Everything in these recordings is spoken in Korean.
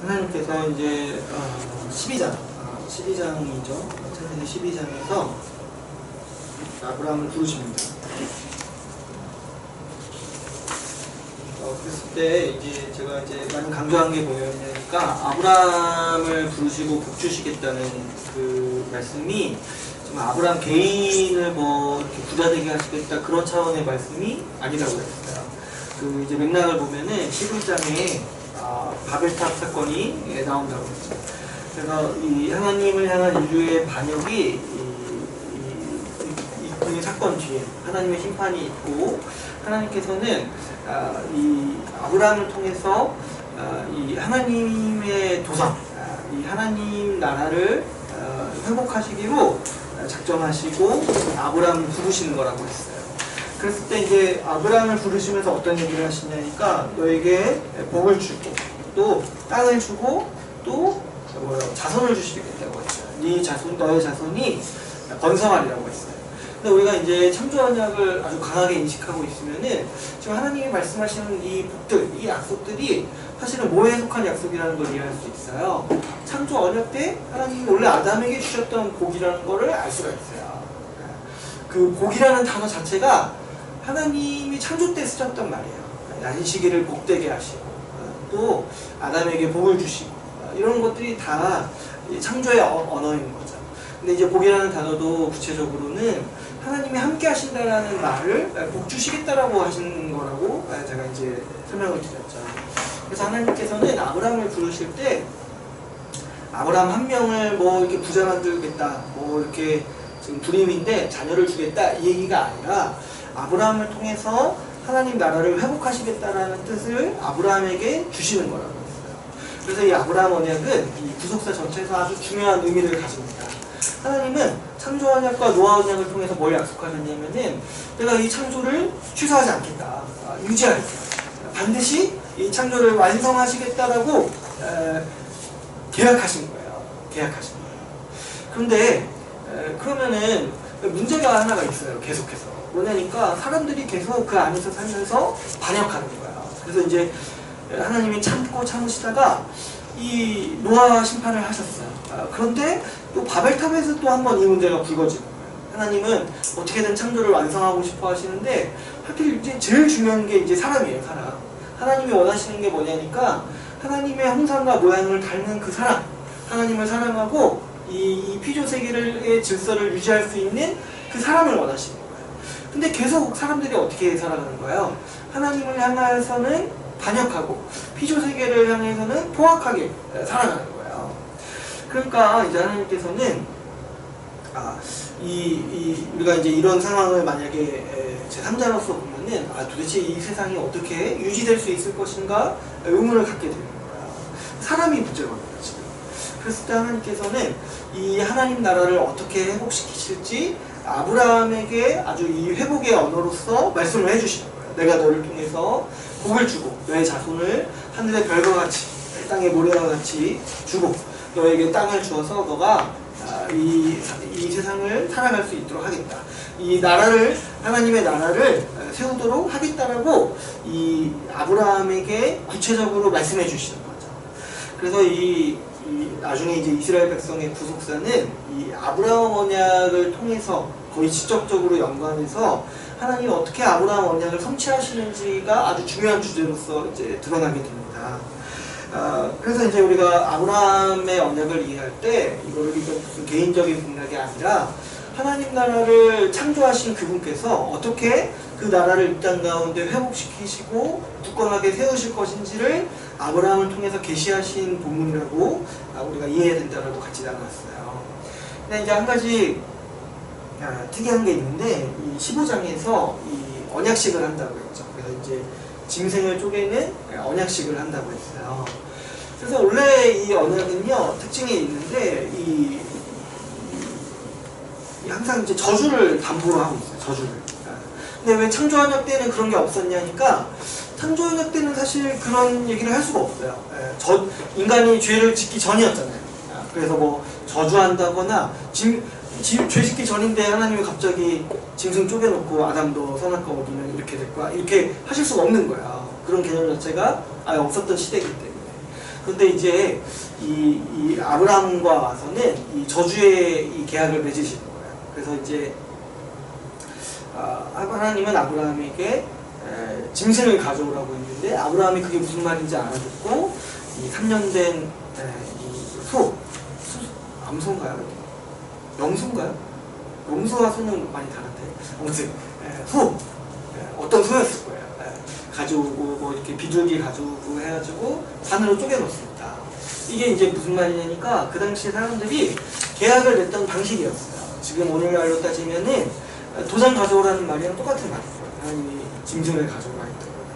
하나님께서 이제 12장이죠. 창세기 12장에서 아브라함을 부르십니다. 그랬을 때 이제 제가 이제 많이 강조한 게 뭐였냐니까 아브라함을 부르시고 복 주시겠다는 그 말씀이 좀 아브라함 개인을 뭐 이렇게 부자되게 하시겠다 그런 차원의 말씀이 아니라고 했어요. 그 이제 맥락을 보면은 11장에 바벨탑 사건이 나온다고 했죠. 그래서 이 하나님을 향한 인류의 반역이 이 사건 뒤에 하나님의 심판이 있고 하나님께서는 이 아브라함을 통해서 이 하나님의 도상, 이 하나님 나라를 회복하시기로 작정하시고 아브라함을 부르시는 거라고 했어요. 그랬을 때 이제 아브라함을 부르시면서 어떤 얘기를 하시냐니까 너에게 복을 주고 또 땅을 주고 또 자손을 주시겠다고 했어요. 네 자손, 너의 자손이 번성하리라고 했어요. 근데 우리가 이제 창조 언약을 아주 강하게 인식하고 있으면은 지금 하나님이 말씀하시는 이 복들, 이 약속들이 사실은 뭐에 속한 약속이라는 걸 이해할 수 있어요. 창조 언약 때 하나님이 원래 아담에게 주셨던 복이라는 거를 알 수가 있어요. 그 복이라는 단어 자체가 하나님이 창조 때 쓰셨단 말이에요. 안식일을 복되게 하시고 또 아담에게 복을 주시고 이런 것들이 다 창조의 언어인 거죠. 근데 이제 복이라는 단어도 구체적으로는 하나님이 함께 하신다라는 말을 복 주시겠다라고 하시는 거라고 제가 이제 설명을 드렸죠. 그래서 하나님께서는 아브라함을 부르실 때 아브라함 한 명을 뭐 이렇게 부자 만들겠다, 뭐 이렇게 지금 불임인데 자녀를 주겠다 이 얘기가 아니라 아브라함을 통해서 하나님 나라를 회복하시겠다라는 뜻을 아브라함에게 주시는 거라고 했어요. 그래서 이 아브라함 언약은 이 구속사 전체에서 아주 중요한 의미를 가집니다. 하나님은 창조 언약과 노아 언약을 통해서 뭘 약속하셨냐면은 내가 이 창조를 취소하지 않겠다, 유지할게. 반드시 이 창조를 완성하시겠다라고 계약하신 거예요. 계약하신 거예요. 그런데 그러면은 문제가 하나가 있어요. 계속해서 뭐냐니까 사람들이 계속 그 안에서 살면서 반역하는 거예요. 그래서 이제 하나님이 참고 참으시다가 이 노아 심판을 하셨어요. 그런데 또 바벨탑에서 또 한 번 이 문제가 불거지는 거예요. 하나님은 어떻게든 창조를 완성하고 싶어 하시는데 하필 이제 제일 중요한 게 이제 사람이에요. 사람. 하나님이 원하시는 게 뭐냐니까 하나님의 형상과 모양을 닮은 그 사람, 하나님을 사랑하고 이 피조 세계의 질서를 유지할 수 있는 그 사람을 원하시는 거예요. 근데 계속 사람들이 어떻게 살아가는 거예요? 하나님을 향해서는 반역하고 피조 세계를 향해서는 포악하게 살아가는 거예요. 그러니까 이제 하나님께서는 우리가 이제 이런 상황을 만약에 제3자로서 보면은 도대체 이 세상이 어떻게 유지될 수 있을 것인가 의문을 갖게 되는 거예요. 사람이 문제거든요, 지금. 그랬을 때 하나님께서는 이 하나님 나라를 어떻게 회복시키실지 아브라함에게 아주 이 회복의 언어로서 말씀을 해주시는 거예요. 내가 너를 통해서 복을 주고 너의 자손을 하늘의 별과 같이 땅의 모래와 같이 주고 너에게 땅을 주어서 너가 이 세상을 살아갈 수 있도록 하겠다. 이 나라를 하나님의 나라를 세우도록 하겠다라고 이 아브라함에게 구체적으로 말씀해 주시는 거죠. 그래서 나중에 이제 이스라엘 백성의 구속사는 이 아브라함 언약을 통해서 거의 직접적으로 연관해서 하나님이 어떻게 아브라함 언약을 성취하시는지가 아주 중요한 주제로서 이제 드러나게 됩니다. 그래서 이제 우리가 아브라함의 언약을 이해할 때 이거를 무슨 개인적인 공약이 아니라 하나님 나라를 창조하신 그분께서 어떻게 그 나라를 이 땅 가운데 회복시키시고 굳건하게 세우실 것인지를 아브라함을 통해서 계시하신 본문이라고 우리가 이해해야 된다고 같이 나눴어요. 근데 이제 한 가지 특이한 게 있는데 이 15장에서 이 언약식을 한다고 했죠. 그래서 이제 짐승을 쪼개는 언약식을 한다고 했어요. 그래서 원래 이 언약은요 특징이 있는데 항상 이제 저주를 담보로 하고 있어요. 저주를. 근데 왜 창조 언약 때는 그런 게 없었냐니까 창조 언약 때는 사실 그런 얘기를 할 수가 없어요. 인간이 죄를 짓기 전이었잖아요. 그래서 뭐 저주한다거나 죄 짓기 전인데 하나님이 갑자기 짐승 쪼개놓고 아담도 선악과 어기면 이렇게 될 거야 이렇게 하실 수가 없는 거야. 그런 개념 자체가 아예 없었던 시대이기 때문에. 근데 이제 이 아브라함과 와서는 이 저주의 이 계약을 맺으시는 거예요. 그래서 이제 하나님은 아브라함에게 짐승을 가져오라고 했는데 아브라함이 그게 무슨 말인지 알아듣고 이 3년 된 이 암소인가요? 염소인가요? 염소와 소는 많이 다른데 아무튼 어떤 소였을 거예요. 가져오고 뭐 이렇게 비둘기 가져오고 해가지고 산으로 쪼개놓습니다. 이게 이제 무슨 말이냐니까 그 당시 사람들이 계약을 맺던 방식이었어요. 지금 오늘날로 따지면은 도장 가져오라는 말이랑 똑같은 말이에요. 하나님이 짐승을 가져오라 했던 거예요.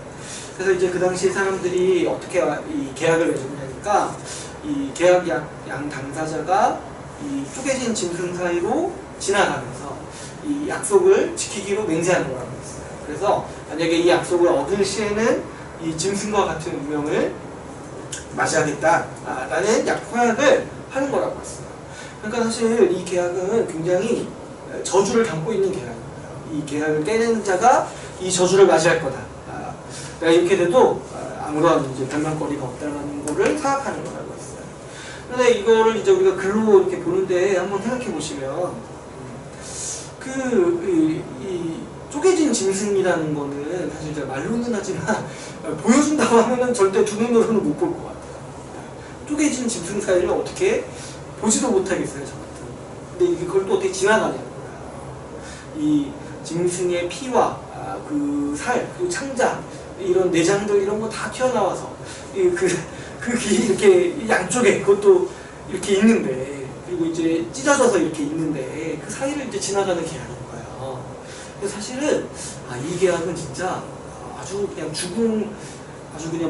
그래서 이제 그 당시 사람들이 어떻게 이 계약을 맺었냐니까 이 계약 양 당사자가 이 쪼개진 짐승 사이로 지나가면서 이 약속을 지키기로 맹세하는 거라고 했어요. 그래서 만약에 이 약속을 얻을 시에는 이 짐승과 같은 운명을 맞이하겠다라는 허약을 하는 거라고 했어요. 그러니까 사실 이 계약은 굉장히 저주를 담고 있는 계약입니다. 이 계약을 깨는 자가 이 저주를 맞이할 거다. 내가 이렇게 돼도 아무런 이제 변명거리가 없다는 거를 생각하는 거라고 했어요. 그런데 이거를 이제 우리가 글로 이렇게 보는데 한번 생각해 보시면 이 쪼개진 짐승이라는 거는 사실 제가 말로는 하지만 보여준다고 하면은 절대 두 눈으로는 못 볼 것 같아요. 쪼개진 짐승 사이를 어떻게 보지도 못하겠어요, 저 같은. 근데 그걸 또 어떻게 지나가냐는 거야. 이 짐승의 피와 그 살, 그 창자, 이런 내장들 이런 거 다 튀어나와서 이렇게 양쪽에 그것도 이렇게 있는데 그리고 이제 찢어져서 이렇게 있는데 그 사이를 이제 지나가는 계약인 거예요. 그래서 사실은 이 계약은 진짜 아주 그냥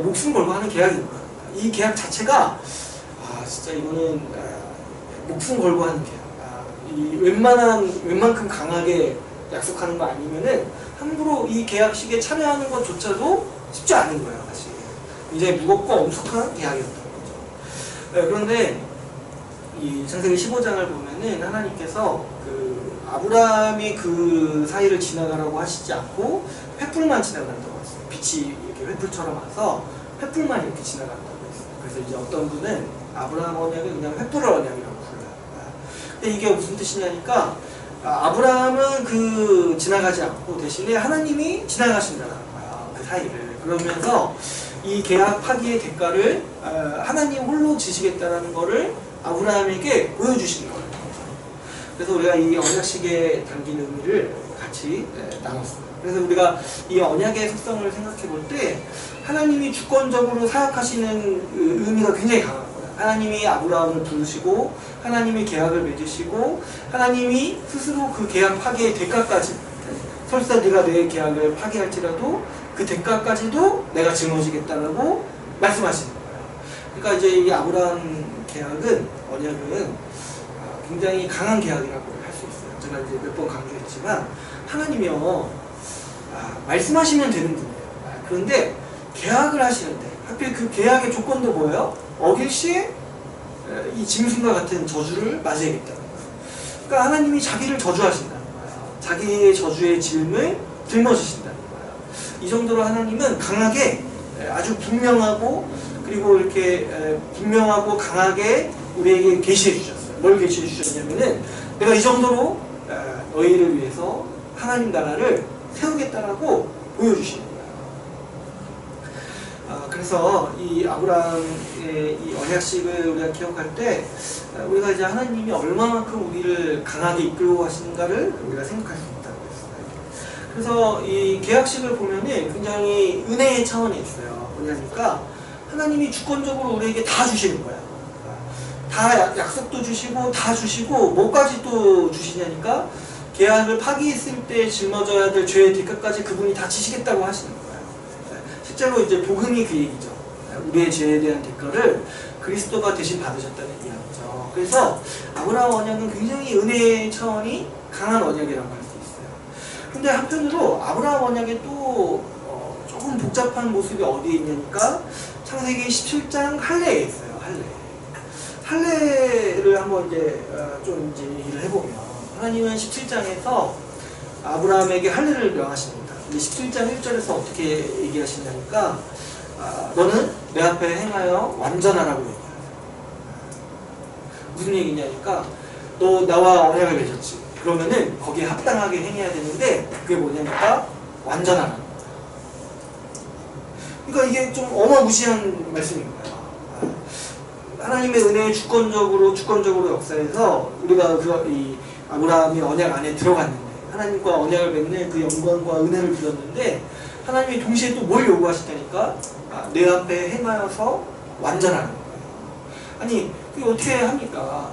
목숨 걸고 하는 계약인 거예요. 이 계약 자체가 진짜 이거는 목숨 걸고 하는 계약. 이 웬만큼 강하게 약속하는 거 아니면은 함부로 이 계약식에 참여하는 것조차도 쉽지 않은 거예요, 사실. 굉장히 무겁고 엄숙한 계약이었던 거죠. 그런데 이 창세기 15장을 보면은 하나님께서 그 아브라함이 그 사이를 지나가라고 하시지 않고 횃불만 지나간다고 했어요. 빛이 이렇게 횃불처럼 와서 횃불만 이렇게 지나간다고 했어요. 그래서 이제 어떤 분은 아브라함 언약을 그냥 횃불 언약이라고 불러요. 근데 이게 무슨 뜻이냐니까 아브라함은 지나가지 않고 대신에 하나님이 지나가신다는 거야, 그 사이를. 그러면서 이 계약 파기의 대가를 하나님 홀로 지시겠다는 거를 아브라함에게 보여주시는 거예요. 그래서 우리가 이 언약식에 담긴 의미를 같이 나눴습니다. 그래서 우리가 이 언약의 속성을 생각해 볼 때 하나님이 주권적으로 사역하시는 의미가 굉장히 강한 거예요. 하나님이 아브라함을 부르시고 하나님이 계약을 맺으시고 하나님이 스스로 그 계약 파기의 대가까지, 설사 네가 내 계약을 파기할지라도 그 대가까지도 내가 짊어지겠다라고 말씀하시는 거예요. 그러니까 이제 이 아브라함 언약은 굉장히 강한 계약이라고 할 수 있어요. 제가 이제 몇 번 강조했지만 하나님이요 말씀하시면 되는 분이에요. 그런데 계약을 하시는데 하필 그 계약의 조건도 뭐예요? 어길 시에 이 짐승과 같은 저주를 맞이하겠다는 거예요. 그러니까 하나님이 자기를 저주하신다는 거예요. 자기의 저주의 짐을 짊어지신다는 거예요. 이 정도로 하나님은 강하게 아주 분명하고 그리고 이렇게 분명하고 강하게 우리에게 계시해 주셨어요. 뭘 계시해 주셨냐면은 내가 이 정도로 너희를 위해서 하나님 나라를 세우겠다라고 보여주시는 거예요. 그래서 이 아브라함의 이 언약식을 우리가 기억할 때 우리가 이제 하나님이 얼마만큼 우리를 강하게 이끌고 가시는가를 우리가 생각할 수 있다고 했어요. 그래서 이 계약식을 보면은 굉장히 은혜의 차원이 있어요. 뭐냐니까 하나님이 주권적으로 우리에게 다 주시는 거예요. 다 약속도 주시고 다 주시고 뭐까지 또 주시냐니까 계약을 파기했을 때 짊어져야 될 죄의 대가까지 그분이 다 지시겠다고 하시는 거예요. 실제로 이제 복음이 그 얘기죠. 우리의 죄에 대한 대가를 그리스도가 대신 받으셨다는 이야기죠. 그래서 아브라함 언약은 굉장히 은혜의 차원이 강한 언약이라고 할 수 있어요. 근데 한편으로 아브라함 언약에 또 조금 복잡한 모습이 어디에 있냐니까 창세기 17장 할례에 있어요. 할례를 한번 이제 좀 이제 얘기를 해보면 하나님은 17장에서 아브라함에게 할례를 명하십니다. 근데 17장 1절에서 어떻게 얘기하시냐니까 너는 내 앞에 행하여 완전하라고 얘기해요. 무슨 얘기냐니까 너 나와 언약을 맺었지. 그러면은 거기에 합당하게 행해야 되는데 그게 뭐냐니까 완전하라. 그러니까 이게 좀 어마무시한 말씀인 거예요. 하나님의 은혜의 주권적으로 역사에서 우리가 이 아브라함이 언약 안에 들어갔는데 하나님과 언약을 맺는 그 영광과 은혜를 누렸는데 하나님이 동시에 또 뭘 요구하시다니까 내 앞에 행하여서 완전하는 거예요. 아니 그게 어떻게 합니까?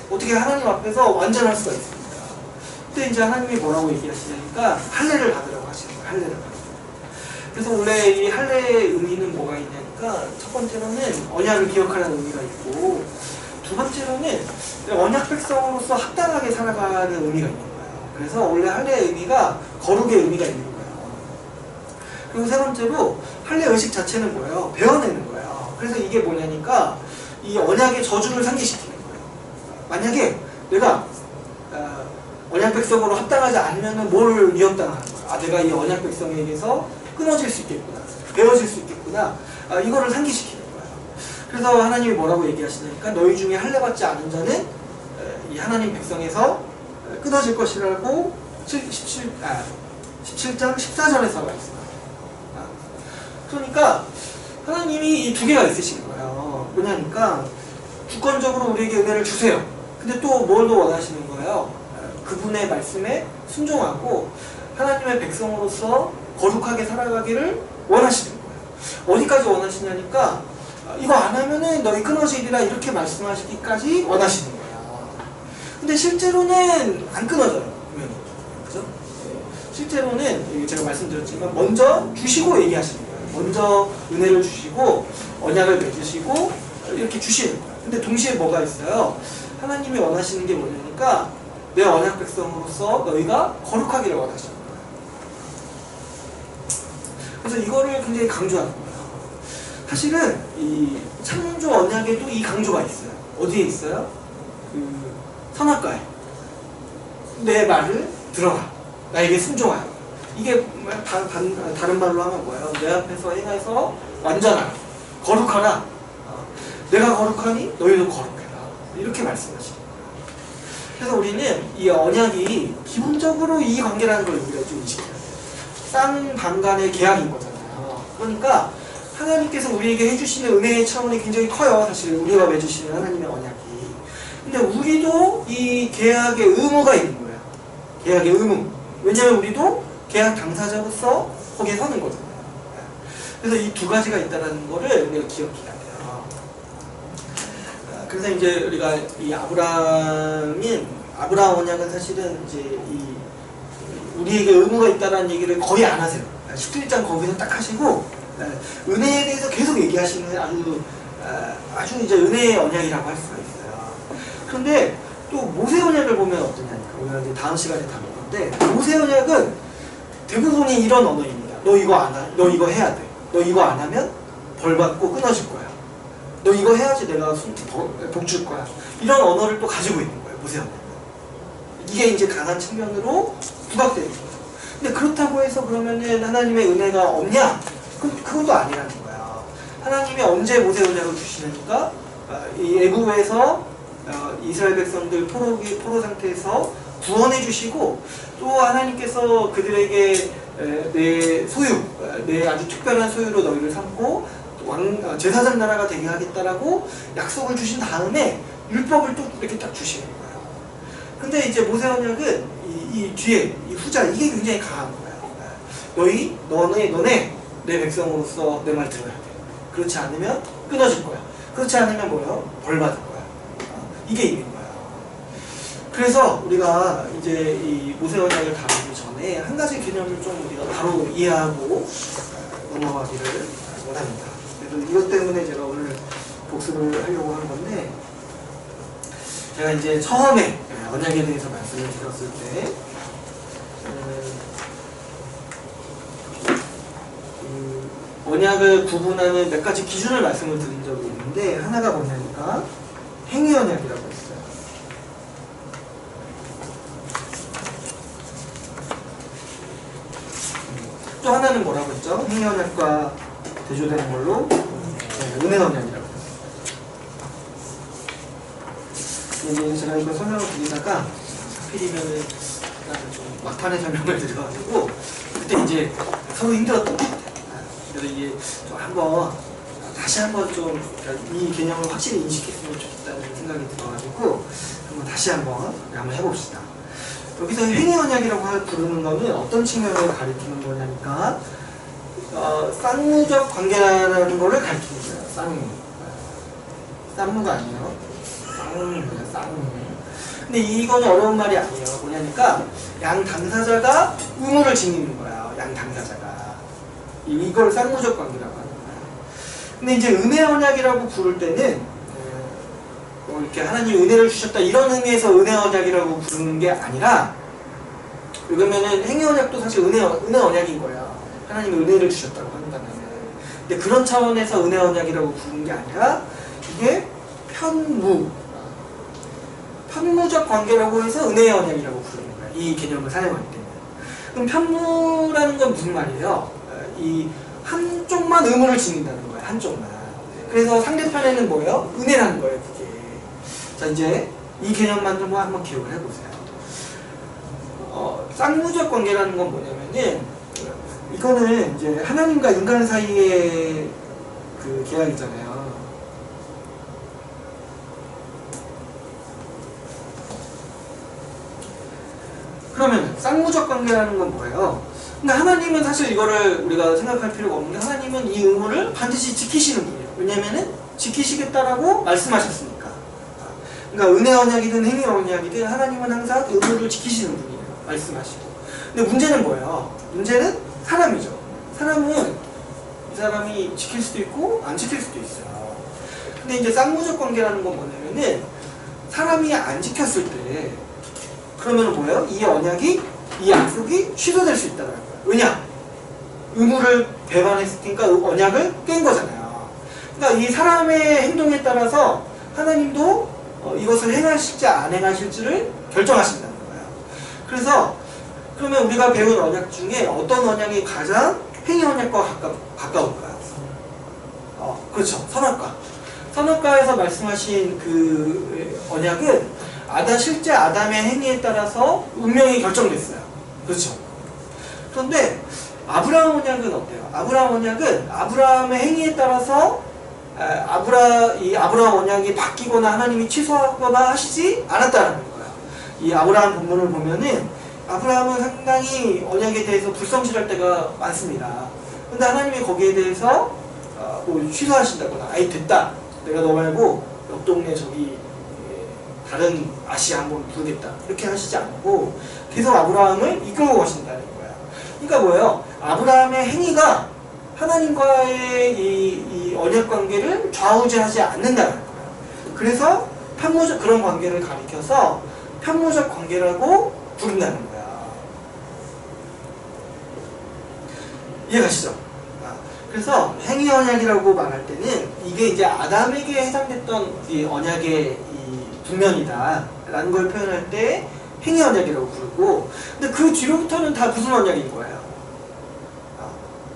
어떻게 하나님 앞에서 완전할 수가 있습니까? 근데 이제 하나님이 뭐라고 얘기하시냐니까 할례를 받으라고 하시는 거예요. 할례를 받으라고. 그래서 원래 이 할례의 의미는 뭐가 있냐니까 첫 번째로는 언약을 기억하라는 의미가 있고 두 번째로는 언약 백성으로서 합당하게 살아가는 의미가 있는 거예요. 그래서 원래 할례의 의미가 거룩의 의미가 있는 거예요. 그리고 세 번째로 할례 의식 자체는 뭐예요? 배워내는 거예요. 그래서 이게 뭐냐니까 이 언약의 저주를 상기시키는 거예요. 만약에 내가 언약 백성으로 합당하지 않으면 뭘 위협당하는 거야? 내가 이 언약 백성에게서 끊어질 수 있겠구나, 베어질 수 있겠구나, 이거를 상기시키는 거예요. 그래서 하나님이 뭐라고 얘기하시냐니까 너희 중에 할례 받지 않은 자는 이 하나님 백성에서 끊어질 것이라고 17장 14절에서 나와 있어요. 그러니까 하나님이 이 두 개가 있으신 거예요. 뭐냐니까 주권적으로 우리에게 은혜를 주세요. 근데 또 뭘 더 원하시는 거예요? 그분의 말씀에 순종하고 하나님의 백성으로서 거룩하게 살아가기를 원하시는 거예요. 어디까지 원하시냐니까 이거 안 하면은 너희 끊어지리라 이렇게 말씀하시기까지 원하시는 거예요. 근데 실제로는 안 끊어져요. 그죠? 실제로는 제가 말씀드렸지만 먼저 주시고 얘기하시는 거예요. 먼저 은혜를 주시고 언약을 맺으시고 이렇게 주시는 거예요. 근데 동시에 뭐가 있어요? 하나님이 원하시는 게 뭐냐니까 내 언약 백성으로서 너희가 거룩하기를 원하시는 거예요. 그래서 이거를 굉장히 강조하는 거예요. 사실은 이 창조 언약에도 이 강조가 있어요. 어디에 있어요? 그 선악과에 내 말을 들어라. 나에게 순종하라. 이게 다른 말로 하면 뭐예요? 내 앞에서 행해서 완전하라. 거룩하라. 내가 거룩하니 너희도 거룩해라. 이렇게 말씀하시는 거예요. 그래서 우리는 이 언약이 기본적으로 이 관계라는 걸 우리가 좀 인식해야 돼요. 쌍방 간의 계약인 거잖아요. 그러니까 하나님께서 우리에게 해주시는 은혜의 차원이 굉장히 커요. 사실 우리가 맺으시는 하나님의 언약이. 근데 우리도 이 계약의 의무가 있는 거예요. 계약의 의무. 왜냐하면 우리도 계약 당사자로서 거기에 서는 거잖아요. 그래서 이 두 가지가 있다는 거를 우리가 기억해야 돼요. 그래서 이제 우리가 이 아브라함 언약은 사실은 이제 이 우리에게 의무가 있다는 얘기를 거의 안 하세요. 17장 거기서 딱 하시고 은혜에 대해서 계속 얘기하시는 아주 이제 은혜의 언약이라고 할 수가 있어요. 그런데 또 모세 언약을 보면 어떠냐니까 우리가 이제 다음 시간에 다룰 건데 모세 언약은 대부분이 이런 언어입니다. 너 이거 해야 돼. 너 이거 안 하면 벌 받고 끊어질 거야. 너 이거 해야지 내가 복 줄 거야. 이런 언어를 또 가지고 있는 거예요. 모세 언약은. 이게 이제 강한 측면으로 부각되는 거죠. 근데 그렇다고 해서 그러면은 하나님의 은혜가 없냐? 그것도 아니라는 거야. 하나님이 언제 모세 언약을 주시니까 이 애굽에서 이스라엘 백성들 포로 상태에서 구원해 주시고 또 하나님께서 그들에게 내 소유, 내 아주 특별한 소유로 너희를 삼고 제사장 나라가 되게 하겠다라고 약속을 주신 다음에 율법을 또 이렇게 딱 주시는 거예요. 근데 이제 모세 언약은 이 뒤에 이 후자 이게 굉장히 강한 거예요. 너네 내 백성으로서 내 말 들어야 돼. 그렇지 않으면 끊어질 거야. 그렇지 않으면 뭐예요? 벌 받을 거야. 이게 있는 거예요. 그래서 우리가 이제 이 모세 언약을 다루기 전에 한 가지 개념을 좀 우리가 바로 이해하고 넘어가기를 원합니다. 그래서 이것 때문에 제가 오늘 복습을 하려고 하는 건데 제가 이제 처음에 언약에 대해서 말씀을 드렸을 때 언약을 구분하는 몇 가지 기준을 말씀을 드린 적이 있는데 하나가 뭐냐니까 행위 언약이라고 했어요. 또 하나는 뭐라고 했죠? 행위 언약과 대조되는 걸로 은혜 언약이라고. 이제 제가 이거 설명을 드리다가 하필이면은 좀 막판에 설명을 드려가지고 그때 이제 서로 힘들었던 것 같아요. 그래서 이게 좀 다시 한번 좀 이 개념을 확실히 인식했으면 좋겠다는 생각이 들어가지고 다시 한번 해봅시다. 여기서 행위 언약이라고 부르는 거는 어떤 측면을 가리키는 거냐니까 쌍무적 관계라는 거를 가리키는 거예요. 쌍무. 쌍무가 아니에요. 쌍무예요. 쌍무. 근데 이거는 어려운 말이 아니에요. 뭐냐니까 양 당사자가 의무를 지니는 거예요. 양 당사자가. 이걸 쌍무적 관계라고 하는 거예요. 근데 이제 은혜 언약이라고 부를 때는 이렇게 하나님 은혜를 주셨다 이런 의미에서 은혜 언약이라고 부르는 게 아니라, 그러면은 행위 언약도 사실 은혜 언약인 거예요. 하나님이 은혜를 주셨다고 한다면. 근데 그런 차원에서 은혜 언약이라고 부르는 게 아니라 이게 편무적 관계라고 해서 은혜의 언약이라고 부르는 거예요. 이 개념을 사용할 때는. 그럼 편무라는 건 무슨 말이에요? 이 한쪽만 의무를 지닌다는 거예요. 한쪽만. 그래서 상대편에는 뭐예요? 은혜라는 거예요. 그게. 자, 이제 이 개념만 좀 한번 기억을 해보세요. 쌍무적 관계라는 건 뭐냐면은, 이거는 이제 하나님과 인간 사이의 그 계약이잖아요. 그러면 쌍무적 관계라는 건 뭐예요? 근데 하나님은 사실 이거를 우리가 생각할 필요가 없는 게, 하나님은 이 의무를 반드시 지키시는 분이에요. 왜냐면은 지키시겠다라고 말씀하셨으니까. 그러니까 은혜 언약이든 행위 언약이든 하나님은 항상 의무를 지키시는 분이에요. 말씀하시고. 근데 문제는 뭐예요? 문제는 사람이죠. 사람은 이 사람이 지킬 수도 있고 안 지킬 수도 있어요. 근데 이제 쌍무적 관계라는 건 뭐냐면은, 사람이 안 지켰을 때 그러면 뭐예요? 이 언약이, 이 약속이 취소될 수 있다는 거예요. 왜냐? 의무를 배반했으니까 언약을 깬 거잖아요. 그러니까 이 사람의 행동에 따라서 하나님도 이것을 행하실지 안 행하실지를 결정하신다는 거예요. 그래서 그러면 우리가 배운 언약 중에 어떤 언약이 가장 행위 언약과 가까울까요? 그렇죠. 선악과. 선악과에서 말씀하신 그 언약은 실제 아담의 행위에 따라서 운명이 결정됐어요. 그렇죠. 그런데 아브라함 언약은 어때요? 아브라함 언약은 아브라함의 행위에 따라서 아브라함 언약이 바뀌거나 하나님이 취소하거나 하시지 않았다는 거예요. 이 아브라함 본문을 보면은 아브라함은 상당히 언약에 대해서 불성실할 때가 많습니다. 근데 하나님이 거기에 대해서 뭐 취소하신다거나, 아이 됐다, 내가 너 말고 옆 동네 저기 다른 아시아 한번 부르겠다, 이렇게 하시지 않고 계속 아브라함을 이끌고 가신다는 거예요. 그러니까 뭐예요? 아브라함의 행위가 하나님과의 이 언약 관계를 좌우지하지 않는다는 거예요. 그래서 그런 관계를 가리켜서 편무적 관계라고 부른다는 거야. 이해가시죠? 그래서 행위 언약이라고 말할 때는 이게 이제 아담에게 해당됐던 이 언약의 이 분면이다 라는 걸 표현할 때 행위 언약이라고 부르고, 근데 그 뒤로부터는 다 무슨 언약인 거예요?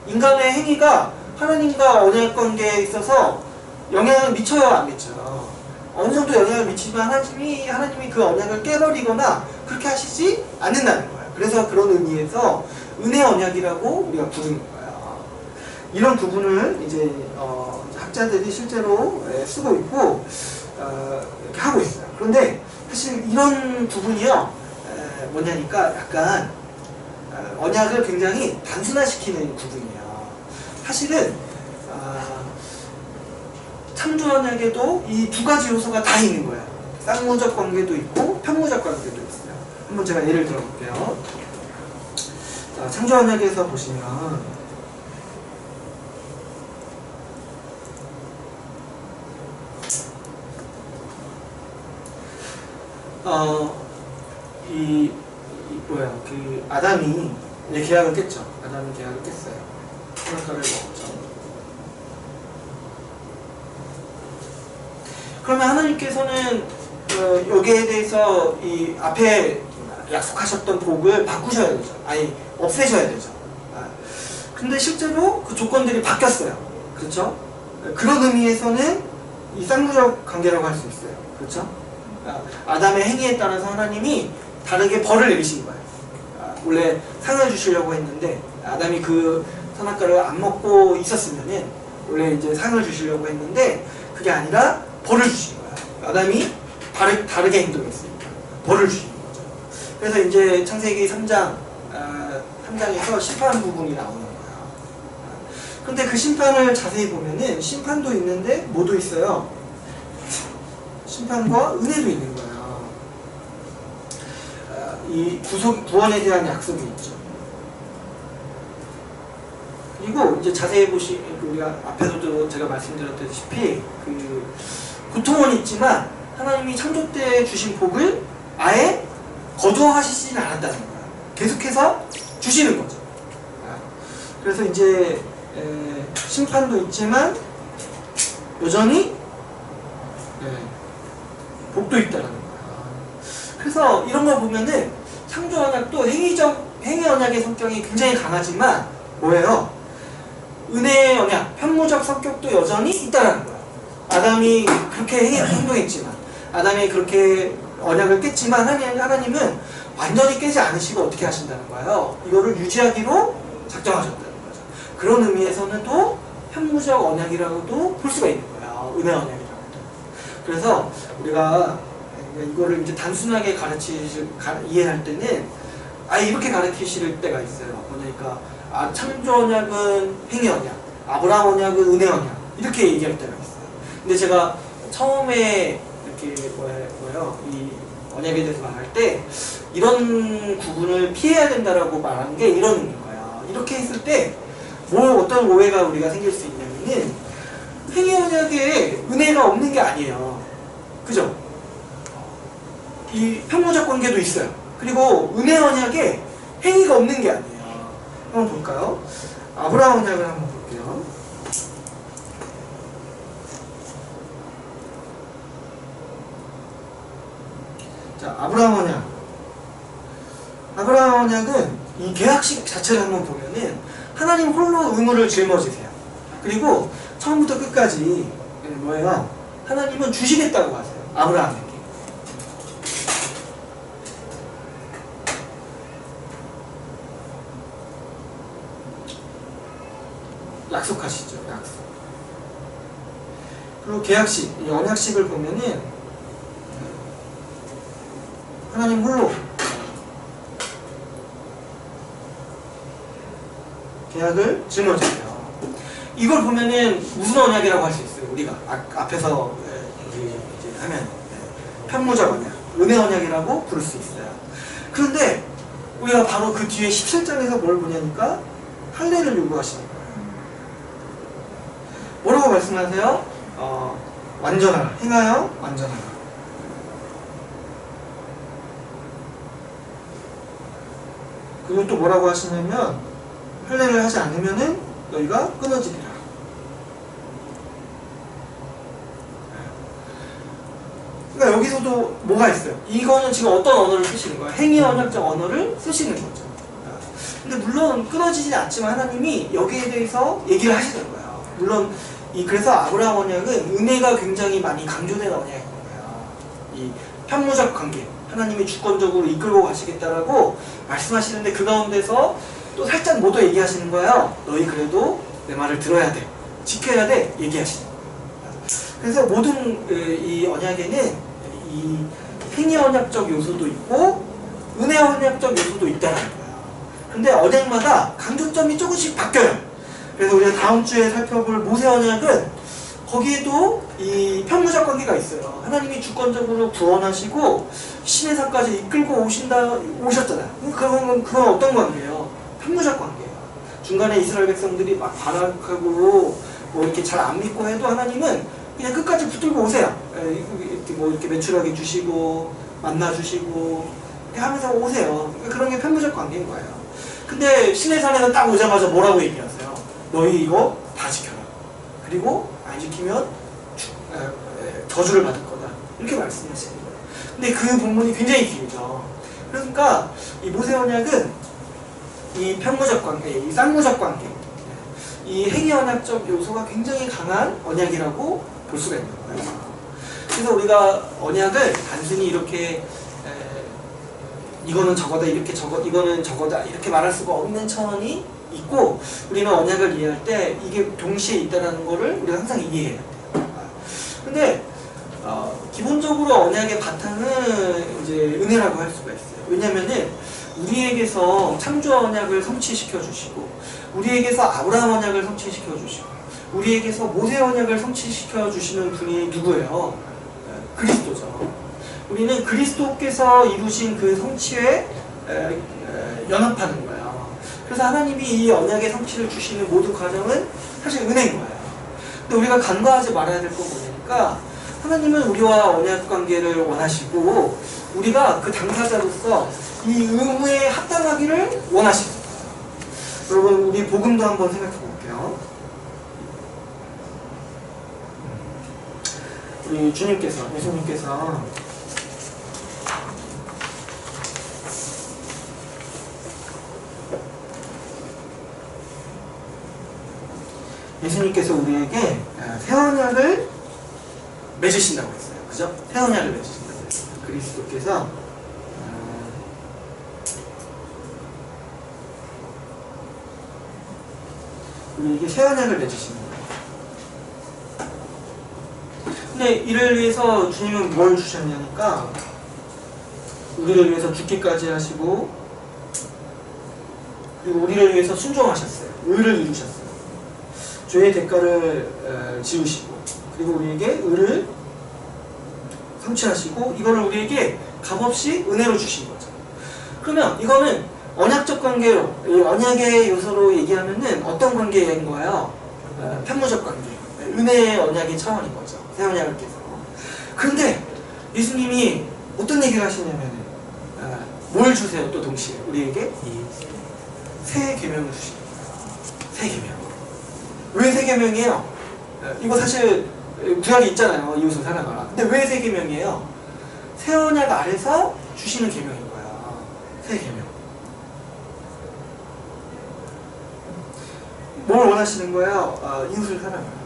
인간의 행위가 하나님과 언약 관계에 있어서 영향을 미쳐요, 안 미쳐요? 어느 정도 영향을 미치지만 하나님이 그 언약을 깨버리거나 그렇게 하시지 않는다는 거예요. 그래서 그런 의미에서 은혜 언약이라고 우리가 부르는 거예요. 이런 부분을 이제 학자들이 실제로 쓰고 있고 이렇게 하고 있어요. 그런데 사실 이런 부분이요, 뭐냐니까 약간 언약을 굉장히 단순화시키는 부분이에요. 사실은 창조 언약에도 이 두 가지 요소가 다 있는 거예요. 쌍무적 관계도 있고 편무적 관계도 있어요. 한번 제가 예를 들어볼게요. 자, 창조 언약에서 보시면 그 아담이 이제 계약을 깼죠. 아담이 계약을 깼어요. 선악과를 먹었죠. 그러면 하나님께서는 여기에 대해서 이 앞에 약속하셨던 복을 바꾸셔야 되죠. 아니, 없애셔야 되죠. 근데 실제로 그 조건들이 바뀌었어요. 그렇죠? 그런 의미에서는 이 쌍무적 관계라고 할 수 있어요. 그렇죠? 아담의 행위에 따라서 하나님이 다르게 벌을 내리신 거예요. 원래 상을 주시려고 했는데 아담이 그 선악과를 안 먹고 있었으면은 원래 이제 상을 주시려고 했는데 그게 아니라 벌을 주신 거예요. 아담이 다르게 행동했으니까 벌을 주신 거죠. 그래서 이제 창세기 3장에서 심판 부분이 나오는 거예요. 근데 그 심판을 자세히 보면은 심판도 있는데 뭐도 있어요? 심판과 은혜도 있는 거예요. 이 구원에 대한 약속이 있죠. 그리고 이제 자세히 우리가 앞에서도 제가 말씀드렸다시피 그 고통은 있지만 하나님이 창조 때 주신 복을 아예 거두어하시지는 않았다는 거예요. 계속해서 주시는 거죠. 그래서 이제 심판도 있지만 여전히 복도 있다는 거예요. 그래서 이런 걸 보면은 창조 언약도 행위 언약의 성격이 굉장히 강하지만 뭐예요? 은혜의 언약, 편무적 성격도 여전히 있다는 거예요. 아담이 그렇게 행동했지만, 아담이 그렇게 언약을 깼지만 하나님은 완전히 깨지 않으시고 어떻게 하신다는 거예요? 이거를 유지하기로 작정하셨다는 거죠. 그런 의미에서는 또 편무적 언약이라고도 볼 수가 있는 거예요. 은혜 언약이라고도. 그래서 우리가 이거를 이제 단순하게 이해할 때는 아예 이렇게 가르치실 때가 있어요. 그러니까 창조 언약은 행위 언약, 아브라함 언약은 은혜 언약 이렇게 얘기할 때가 있어요. 근데 제가 처음에 이렇게 이 언약에 대해서 말할 때 이런 구분을 피해야 된다라고 말한 게 이런 의미인 거예요. 이렇게 했을 때 어떤 오해가 우리가 생길 수 있냐면은 행위 언약에 은혜가 없는 게 아니에요. 그죠? 이 편무적 관계도 있어요. 그리고 은혜 언약에 행위가 없는 게 아니에요. 한번 볼까요? 아브라함 언약을 한번 볼게요. 자, 아브라함 언약. 아브라함 언약은 이 계약식 자체를 한번 보면은 하나님 홀로 의무를 짊어지세요. 그리고 처음부터 끝까지 뭐예요? 하나님은 주시겠다고 하세요. 아브라함에게. 약속하시죠. 약속. 그리고 계약식, 이 언약식을 보면은 하나님 홀로 계약을 짊어지세요. 이걸 보면은 무슨 언약이라고 할 수 있어요? 우리가 앞에서 이제 하면 편무적 언약, 은혜 언약이라고 부를 수 있어요. 그런데 우리가 바로 그 뒤에 17장에서 뭘 보냐니까 할례를 요구하시는 거예요. 뭐라고 말씀하세요? 완전하라. 행하여 완전하라. 그리고 또 뭐라고 하시냐면 할례를 하지 않으면은 너희가 끊어지리라. 그러니까 여기서도 뭐가 있어요? 이거는 지금 어떤 언어를 쓰시는 거예요? 행위 언약적 언어를 쓰시는 거죠. 근데 물론 끊어지진 않지만 하나님이 여기에 대해서 얘기를 하시는 거예요. 물론 그래서 아브라함 언약은 은혜가 굉장히 많이 강조되는 언약인 거예요. 이 편무적 관계, 하나님이 주권적으로 이끌고 가시겠다라고 말씀하시는데 그 가운데서 또 살짝 뭐 더 얘기하시는 거예요. 너희 그래도 내 말을 들어야 돼, 지켜야 돼 얘기하시는 거예요. 그래서 모든 이 언약에는 이 행위 언약적 요소도 있고 은혜 언약적 요소도 있다는 거예요. 근데 언약마다 강조점이 조금씩 바뀌어요. 그래서 우리가 다음 주에 살펴볼 모세 언약은 거기에도 이 편무적 관계가 있어요. 하나님이 주권적으로 구원하시고 신의 산까지 이끌고 오셨잖아요. 그건 어떤 관계예요? 편무적 관계예요. 중간에 이스라엘 백성들이 막 반항하고 뭐 이렇게 잘 안 믿고 해도 하나님은 그냥 끝까지 붙들고 오세요. 뭐 이렇게 매출하게 주시고 만나 주시고 이렇게 하면서 오세요. 그런 게 편무적 관계인 거예요. 근데 신의 산에서 딱 오자마자 뭐라고 얘기하세요? 너희 이거 다 지켜라. 그리고 안 지키면 저주를 받을 거다. 이렇게 말씀하시는 거예요. 근데 그 본문이 굉장히 길죠. 그러니까 이 모세 언약은 이 편무적 관계, 이 쌍무적 관계, 이 행위 언약적 요소가 굉장히 강한 언약이라고 볼 수가 있는 거예요. 그래서 우리가 언약을 단순히 이렇게 이거는 저거다, 이거는 저거다 이렇게 말할 수가 없는 차원이 있고, 우리는 언약을 이해할 때 이게 동시에 있다는 거를 우리가 항상 이해해야 돼요. 근데 기본적으로 언약의 바탕은 이제 은혜라고 할 수가 있어요. 왜냐면은 우리에게서 창조 언약을 성취시켜 주시고, 우리에게서 아브라함 언약을 성취시켜 주시고, 우리에게서 모세 언약을 성취시켜 주시는 분이 누구예요? 그리스도죠. 우리는 그리스도께서 이루신 그 성취에 연합하는 거예요. 그래서 하나님이 이 언약의 성취를 주시는 모든 과정은 사실 은혜인 거예요. 근데 우리가 간과하지 말아야 될 거 뭐냐니까, 하나님은 우리와 언약 관계를 원하시고 우리가 그 당사자로서 이 의무에 합당하기를 원하십니다. 여러분, 우리 복음도 한번 생각해 볼게요. 우리 주님께서, 예수님께서 우리에게 새 언약을 맺으신다고 했어요. 그죠? 새 언약을 맺으신다고 했어요. 그리스도께서 우리에게 새 언약을 맺으시는 거예요. 근데 이를 위해서 주님은 뭘 주셨냐니까, 우리를 위해서 죽기까지 하시고, 그리고 우리를 위해서 순종하셨어요. 의를 이루셨어요. 죄의 대가를 지우시고, 그리고 우리에게 의를 성취하시고, 이거를 우리에게 값없이 은혜로 주신 거죠. 그러면 이거는 언약적 관계로, 이 언약의 요소로 얘기하면은 어떤 관계인 거예요? 편무적 관계, 은혜의 언약의 차원인 거죠. 새 언약을 깨서. 그런데 예수님이 어떤 얘기를 하시냐면은 뭘 주세요? 또 동시에 우리에게 새 계명을 주십니다. 새 계명. 왜 새 계명이에요? 이거 사실 구약에 있잖아요. 이웃을 사랑하라. 근데 왜 새 계명이에요? 새 언약 아래서 주시는 계명인 거야. 새 계명. 뭘 원하시는 거예요? 이웃을 사랑하라.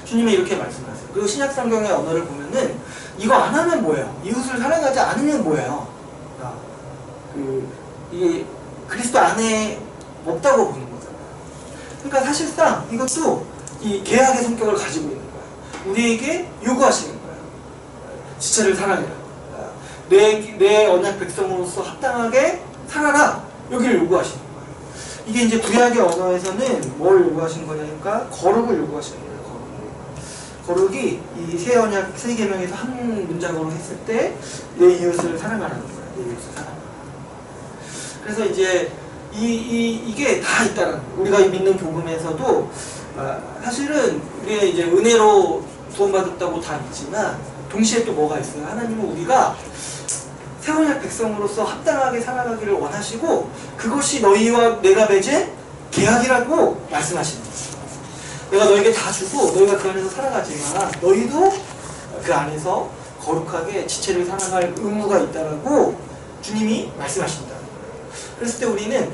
주님이 이렇게 말씀하세요. 그리고 신약 성경의 언어를 보면은 이거 안 하면 뭐예요? 이웃을 사랑하지 않으면 뭐예요? 이게 그리스도 안에 없다고 보는 거잖아요. 그러니까 사실상 이것도 이 계약의 성격을 가지고 있는 거예요. 우리에게 요구하시는 거예요. 지체를 사랑해라. 내 언약 백성으로서 합당하게 살아라. 여기를 요구하시는 거예요. 이게 이제 구약의 언어에서는 뭘 요구하신 거냐니까 거룩을 요구하시는 거예요. 거룩이 이 새 언약 새 계명에서 한 문장으로 했을 때 내 이웃을 사랑하라는 거예요. 내 이웃을 사랑하라. 그래서 이제 이게 다 있다는 거예요. 우리가 믿는 복음에서도 사실은 우리가 이제 은혜로 구원받았다고 다 있지만 동시에 또 뭐가 있어요? 하나님은 우리가 새 언약 백성으로서 합당하게 살아가기를 원하시고, 그것이 너희와 내가 맺은 계약이라고 말씀하시는 거예요. 내가 너에게 다 주고 너희가 그 안에서 살아가지만 너희도 그 안에서 거룩하게 지체를 살아갈 의무가 있다라고 주님이 말씀하신다. 그랬을 때 우리는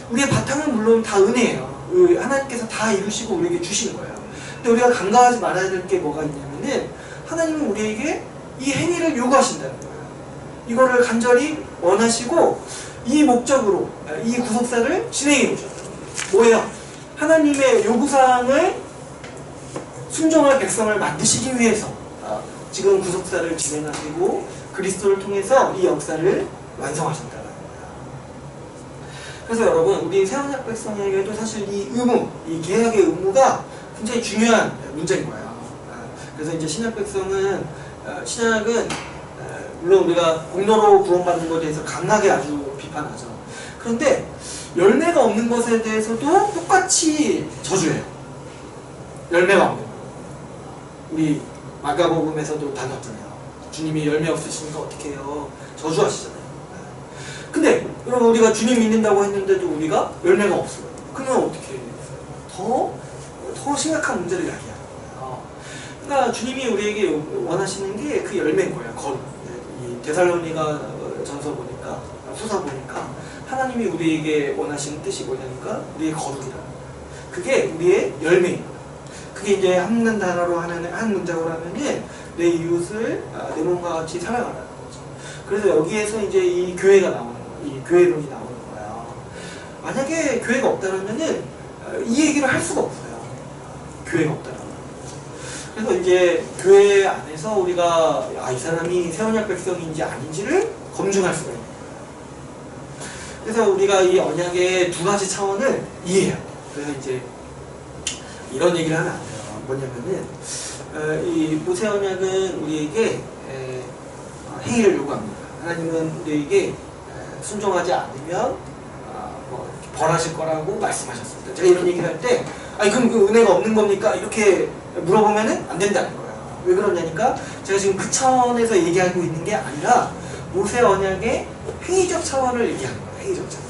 우리의 바탕은 물론 다 은혜예요. 하나님께서 다 이루시고 우리에게 주시는 거예요. 근데 우리가 간과하지 말아야 될 게 뭐가 있냐면은, 하나님은 우리에게 이 행위를 요구하신다는 거예요. 이거를 간절히 원하시고 이 목적으로 이 구속사를 진행해 오셨어요. 뭐예요? 하나님의 요구사항을 순종할 백성을 만드시기 위해서 지금 구속사를 진행하시고 그리스도를 통해서 이 역사를 완성하신다는 거예요. 그래서 여러분, 우리 새 언약 백성에게도 사실 이 의무, 이 계약의 의무가 굉장히 중요한 문제인 거예요. 그래서 이제 신약 백성은, 신약은 물론 우리가 공로로 구원받는 것에 대해서 강하게 아주 비판하죠. 그런데 열매가 없는 것에 대해서도 똑같이 저주해요. 열매가 없는 거. 우리 마가복음에서도 다뤘잖아요. 주님이 열매 없으시니까 어떻게 해요? 저주하시잖아요. 근데 여러분, 우리가 주님 믿는다고 했는데도 우리가 열매가 없어요. 그러면 어떻게 해요? 더 심각한 문제를 야기하는 거예요. 그러니까 주님이 우리에게 원하시는 게 그 열매인 거예요. 이 데살로니가 전서 보니까 보니까 하나님이 우리에게 원하시는 뜻이 뭐냐니까 우리의 거룩이라. 그게 우리의 열매입니다. 그게 이제 한 단어로 한 문장으로 하면은 내 이웃을 내 몸과 같이 사랑하라는 거죠. 그래서 여기에서 이제 이 교회가 나오는 거예요. 이 교회론이 나오는 거예요. 만약에 교회가 없다면은 이 얘기를 할 수가 없어요. 교회가 없다면. 그래서 이제 교회 안에서 우리가 이 사람이 새 언약 백성인지 아닌지를 검증할 수가 있는 거예요. 그래서 우리가 이 언약의 두 가지 차원을 이해해야 돼요. 그래서 이제 이런 얘기를 하면 안 돼요. 뭐냐면은 이 모세 언약은 우리에게 행위를 요구합니다. 하나님은 우리에게 순종하지 않으면 뭐 벌하실 거라고 말씀하셨습니다. 제가 이런 얘기를 할 때 아니 그럼 그 은혜가 없는 겁니까? 이렇게 물어보면은 안 된다는 거예요. 왜 그러냐니까 제가 지금 그 차원에서 얘기하고 있는 게 아니라 모세 언약의 행위적 차원을 얘기하는 거예요. 행위적 차원.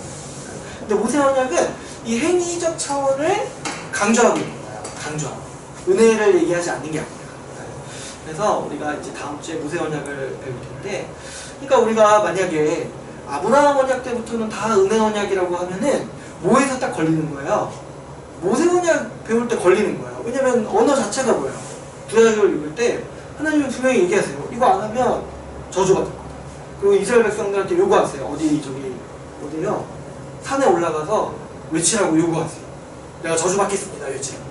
근데 모세 언약은 이 행위적 차원을 강조하고 있는 거예요. 강조하고. 은혜를 얘기하지 않는 게 아니라. 그래서 우리가 이제 다음 주에 모세 언약을 배울 텐데, 그러니까 우리가 만약에 아브라함 언약 때부터는 다 은혜 언약이라고 하면은 뭐에서 딱 걸리는 거예요? 모세 언약 배울 때 걸리는 거예요. 왜냐면 언어 자체가 뭐예요? 구약을 읽을 때 하나님은 분명히 얘기하세요. 이거 안 하면 저주가 될 거다. 그리고 이스라엘 백성들한테 요구하세요. 어디요? 산에 올라가서 외치라고 요구하세요. 내가 저주받겠습니다. 외치라고.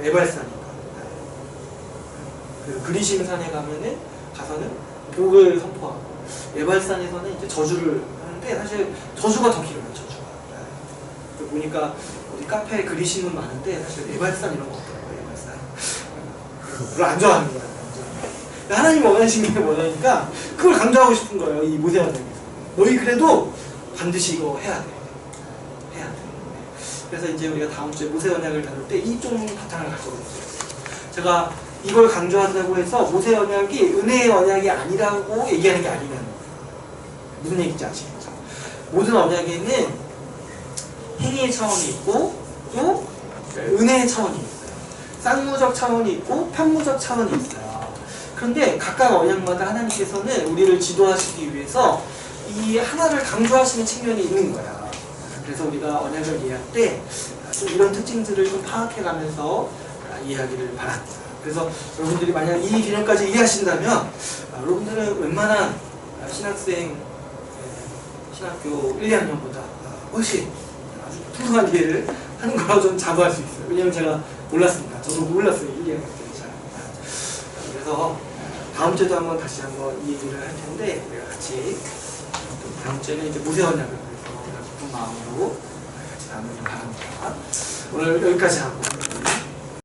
에발산이니까. 그리심 산에 가서는 복을 선포하고, 에발산에서는 이제 저주를 하는데 사실 저주가 더 길어요. 저주가. 보니까 어디 카페에 그리심은 많은데 사실 에발산 이런 거 없더라고요. 에발산. 그걸 안 좋아하는 거예요. 하나님 원하시는 게 뭐냐니까 그걸 강조하고 싶은 거예요. 이 모세 언약에서. 너희 그래도 반드시 이거 해야 돼. 해야 돼. 그래서 이제 우리가 다음 주에 모세 언약을 다룰 때 이 좀 바탕을 가지고 있어요. 제가 이걸 강조한다고 해서 모세 언약이 은혜의 언약이 아니라고 얘기하는 게 아니면 무슨 얘기인지 아시겠죠? 모든 언약에는 행위의 차원이 있고 또 은혜의 차원이 있어요. 쌍무적 차원이 있고 편무적 차원이 있어요. 그런데 각각 언약마다 하나님께서는 우리를 지도하시기 위해서 이 하나를 강조하시는 측면이 있는 거야. 그래서 우리가 언약을 이해할 때 좀 이런 특징들을 좀 파악해가면서 이해하기를 바랍니다. 그래서 여러분들이 만약 이 개념까지 이해하신다면 여러분들은 웬만한 신학교 1, 2학년보다 훨씬 아주 풍성한 이해를 하는 거라고 좀 자부할 수 있어요. 왜냐면 제가 몰랐습니다. 저도 몰랐어요. 1, 2학년 때 잘. 그래서 다음 주에도 다시 한번 이 얘기를 할 텐데 우리가 같이 다음 주에는 이제 모세 언약을 기쁜 마음으로 같이 나누길 바랍니다. 오늘 여기까지 하고